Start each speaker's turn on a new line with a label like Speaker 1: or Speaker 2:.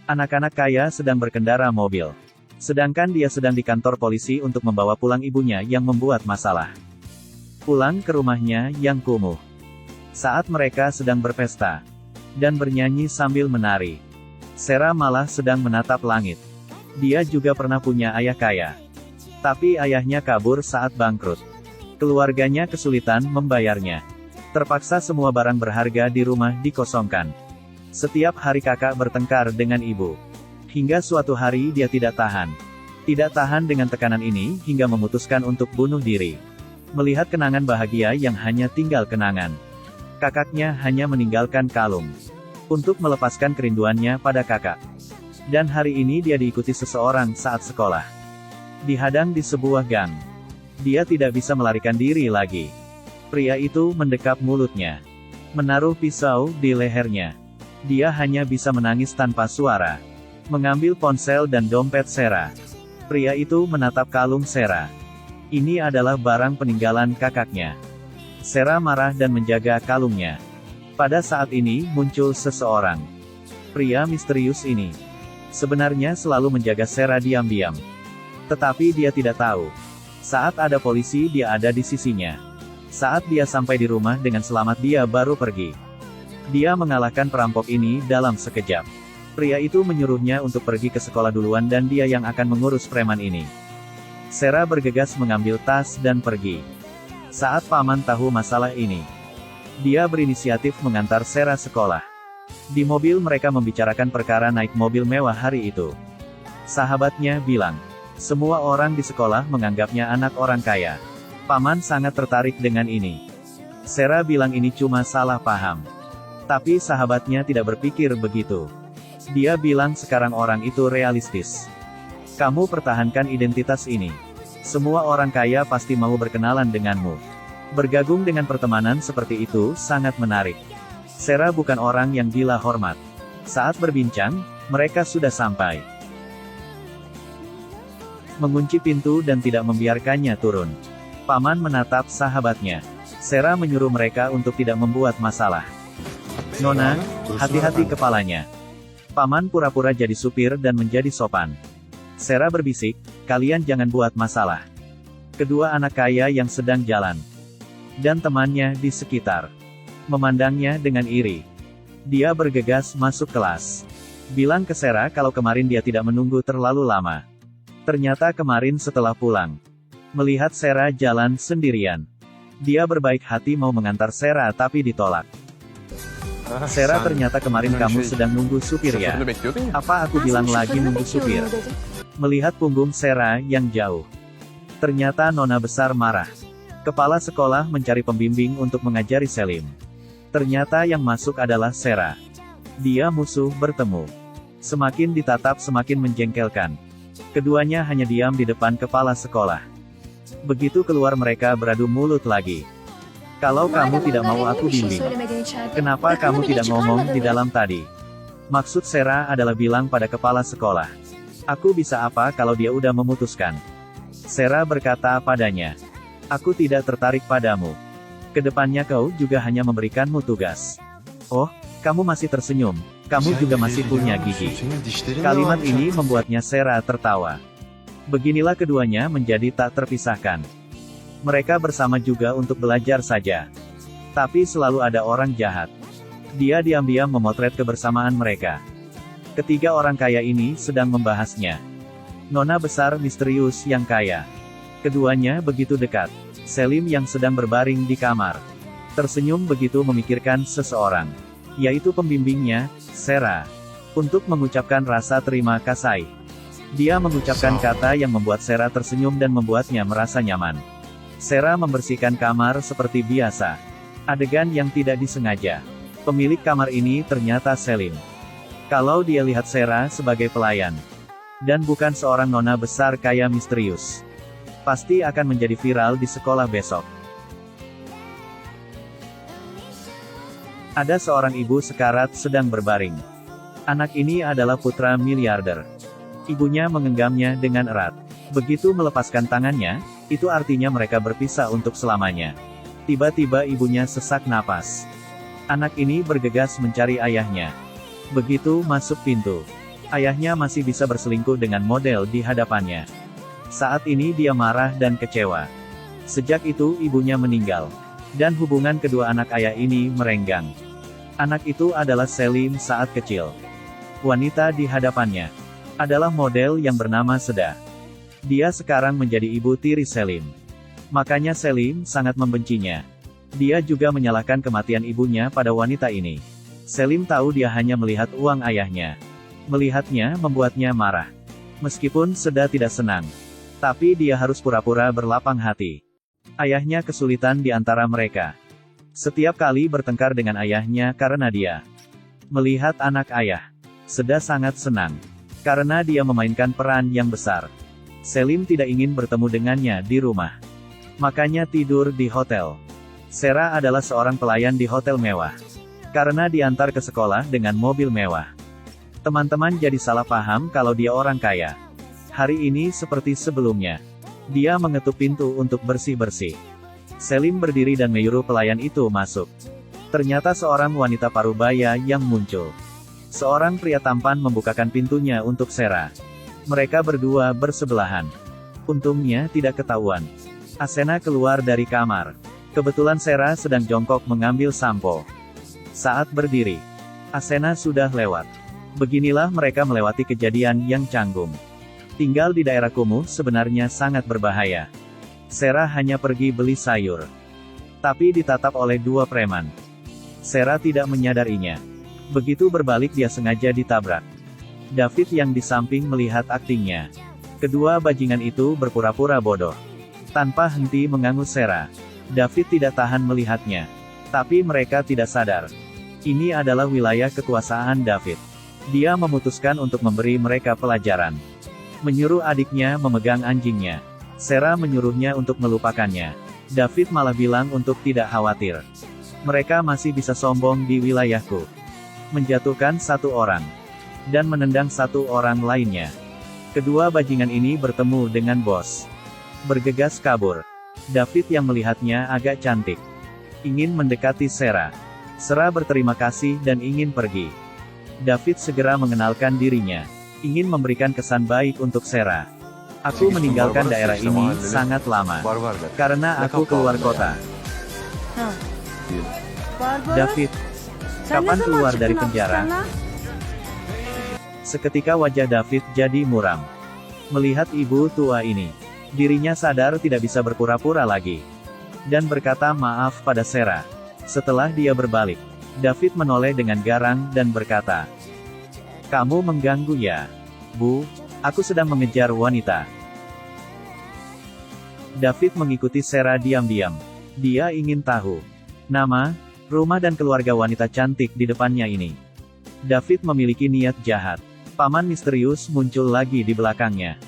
Speaker 1: Anak-anak kaya sedang berkendara mobil. Sedangkan dia sedang di kantor polisi untuk membawa pulang ibunya yang membuat masalah. Pulang ke rumahnya yang kumuh. Saat mereka sedang berpesta dan bernyanyi sambil menari, Sarah malah sedang menatap langit. Dia juga pernah punya ayah kaya. Tapi ayahnya kabur saat bangkrut. Keluarganya kesulitan membayarnya. Terpaksa semua barang berharga di rumah dikosongkan. Setiap hari kakak bertengkar dengan ibu. Hingga suatu hari dia tidak tahan. Tidak tahan dengan tekanan ini, hingga memutuskan untuk bunuh diri. Melihat kenangan bahagia yang hanya tinggal kenangan. Kakaknya hanya meninggalkan kalung. Untuk melepaskan kerinduannya pada kakak. Dan hari ini dia diikuti seseorang saat sekolah. Dihadang di sebuah gang. Dia tidak bisa melarikan diri lagi. Pria itu mendekap mulutnya. Menaruh pisau di lehernya. Dia hanya bisa menangis tanpa suara. Mengambil ponsel dan dompet Sarah. Pria itu menatap kalung Sarah. Ini adalah barang peninggalan kakaknya. Sarah marah dan menjaga kalungnya. Pada saat ini muncul seseorang. Pria misterius ini sebenarnya selalu menjaga Sarah diam-diam. Tetapi dia tidak tahu. Saat ada polisi, dia ada di sisinya. Saat dia sampai di rumah dengan selamat, dia baru pergi. Dia mengalahkan perampok ini dalam sekejap. Pria itu menyuruhnya untuk pergi ke sekolah duluan dan dia yang akan mengurus preman ini. Sarah bergegas mengambil tas dan pergi. Saat paman tahu masalah ini, dia berinisiatif mengantar Sarah sekolah. Di mobil mereka membicarakan perkara naik mobil mewah hari itu. Sahabatnya bilang, semua orang di sekolah menganggapnya anak orang kaya. Paman sangat tertarik dengan ini. Sarah bilang ini cuma salah paham. Tapi sahabatnya tidak berpikir begitu. Dia bilang sekarang orang itu realistis. Kamu pertahankan identitas ini. Semua orang kaya pasti mau berkenalan denganmu. Bergabung dengan pertemanan seperti itu sangat menarik. Sarah bukan orang yang gila hormat. Saat berbincang, mereka sudah sampai. Mengunci pintu dan tidak membiarkannya turun. Paman menatap sahabatnya. Sarah menyuruh mereka untuk tidak membuat masalah. Nona, hati-hati kepalanya. Paman pura-pura jadi supir dan menjadi sopan. Sarah berbisik, kalian jangan buat masalah. Kedua anak kaya yang sedang jalan. Dan temannya di sekitar. Memandangnya dengan iri. Dia bergegas masuk kelas. Bilang ke Sarah kalau kemarin dia tidak menunggu terlalu lama. Ternyata kemarin setelah pulang. Melihat Sarah jalan sendirian. Dia berbaik hati mau mengantar Sarah tapi ditolak. Sarah, ternyata kemarin kamu sedang nunggu supir ya? Apa aku bilang lagi nunggu supir? Melihat punggung Sarah yang jauh. Ternyata nona besar marah. Kepala sekolah mencari pembimbing untuk mengajari Selim. Ternyata yang masuk adalah Sarah. Dia musuh bertemu. Semakin ditatap semakin menjengkelkan. Keduanya hanya diam di depan kepala sekolah. Begitu keluar mereka beradu mulut lagi. Kalau kamu tidak mau aku bimbing, kenapa kamu tidak ngomong di dalam tadi? Maksud Sarah adalah bilang pada kepala sekolah. Aku bisa apa kalau dia udah memutuskan? Sarah berkata padanya. Aku tidak tertarik padamu. Kedepannya kau juga hanya memberikanmu tugas. Oh, kamu masih tersenyum. Kamu juga masih punya gigi. Kalimat ini membuatnya Sarah tertawa. Beginilah keduanya menjadi tak terpisahkan. Mereka bersama juga untuk belajar saja. Tapi selalu ada orang jahat. Dia diam-diam memotret kebersamaan mereka. Ketiga orang kaya ini sedang membahasnya. Nona besar misterius yang kaya. Keduanya begitu dekat. Selim yang sedang berbaring di kamar. Tersenyum begitu memikirkan seseorang. Yaitu pembimbingnya, Sarah. Untuk mengucapkan rasa terima kasih. Dia mengucapkan kata yang membuat Sarah tersenyum dan membuatnya merasa nyaman. Sarah membersihkan kamar seperti biasa. Adegan yang tidak disengaja. Pemilik kamar ini ternyata Selim. Kalau dia lihat Sarah sebagai pelayan. Dan bukan seorang nona besar kaya misterius. Pasti akan menjadi viral di sekolah besok. Ada seorang ibu sekarat sedang berbaring. Anak ini adalah putra miliarder. Ibunya menggenggamnya dengan erat. Begitu melepaskan tangannya, itu artinya mereka berpisah untuk selamanya. Tiba-tiba ibunya sesak napas. Anak ini bergegas mencari ayahnya. Begitu masuk pintu, Ayahnya masih bisa berselingkuh dengan model di hadapannya. Saat ini dia marah dan kecewa. Sejak itu ibunya meninggal. Dan hubungan kedua anak ayah ini merenggang. Anak itu adalah Selim saat kecil. Wanita di hadapannya adalah model yang bernama Seda. Dia sekarang menjadi ibu tiri Selim. Makanya Selim sangat membencinya. Dia juga menyalahkan kematian ibunya pada wanita ini. Selim tahu dia hanya melihat uang ayahnya. Melihatnya membuatnya marah. Meskipun Seda tidak senang. Tapi dia harus pura-pura berlapang hati. Ayahnya kesulitan di antara mereka. Setiap kali bertengkar dengan ayahnya karena dia melihat anak ayah. Seda sangat senang. Karena dia memainkan peran yang besar. Selim tidak ingin bertemu dengannya di rumah. Makanya tidur di hotel. Sera adalah seorang pelayan di hotel mewah. Karena diantar ke sekolah dengan mobil mewah. Teman-teman jadi salah paham kalau dia orang kaya. Hari ini seperti sebelumnya. Dia mengetuk pintu untuk bersih-bersih. Selim berdiri dan menyuruh pelayan itu masuk. Ternyata seorang wanita parubaya yang muncul. Seorang pria tampan membukakan pintunya untuk Sera. Mereka berdua bersebelahan. Untungnya tidak ketahuan. Asena keluar dari kamar. Kebetulan Sera sedang jongkok mengambil sampo. Saat berdiri, Asena sudah lewat. Beginilah mereka melewati kejadian yang canggung. Tinggal di daerah kumuh sebenarnya sangat berbahaya. Sera hanya pergi beli sayur. Tapi ditatap oleh dua preman. Sera tidak menyadarinya. Begitu berbalik dia sengaja ditabrak. David yang di samping melihat aktingnya. Kedua bajingan itu berpura-pura bodoh. Tanpa henti mengangus Sera. David tidak tahan melihatnya. Tapi mereka tidak sadar. Ini adalah wilayah kekuasaan David. Dia memutuskan untuk memberi mereka pelajaran. Menyuruh adiknya memegang anjingnya. Sera menyuruhnya untuk melupakannya. David malah bilang untuk tidak khawatir. Mereka masih bisa sombong di wilayahku. Menjatuhkan satu orang. Dan menendang satu orang lainnya. Kedua bajingan ini bertemu dengan bos. Bergegas kabur. David yang melihatnya agak cantik. Ingin mendekati Sera. Sera berterima kasih dan ingin pergi. David segera mengenalkan dirinya. Ingin memberikan kesan baik untuk Sera. Aku meninggalkan daerah ini sangat lama. Karena aku keluar kota. David, kapan keluar dari penjara? Seketika wajah David jadi muram. Melihat ibu tua ini. Dirinya sadar tidak bisa berpura-pura lagi. Dan berkata maaf pada Sera. Setelah dia berbalik, David menoleh dengan garang dan berkata, "Kamu mengganggu ya? Bu, aku sedang mengejar wanita." David mengikuti Sera diam-diam. Dia ingin tahu nama, rumah dan keluarga wanita cantik di depannya ini. David memiliki niat jahat. Paman misterius muncul lagi di belakangnya.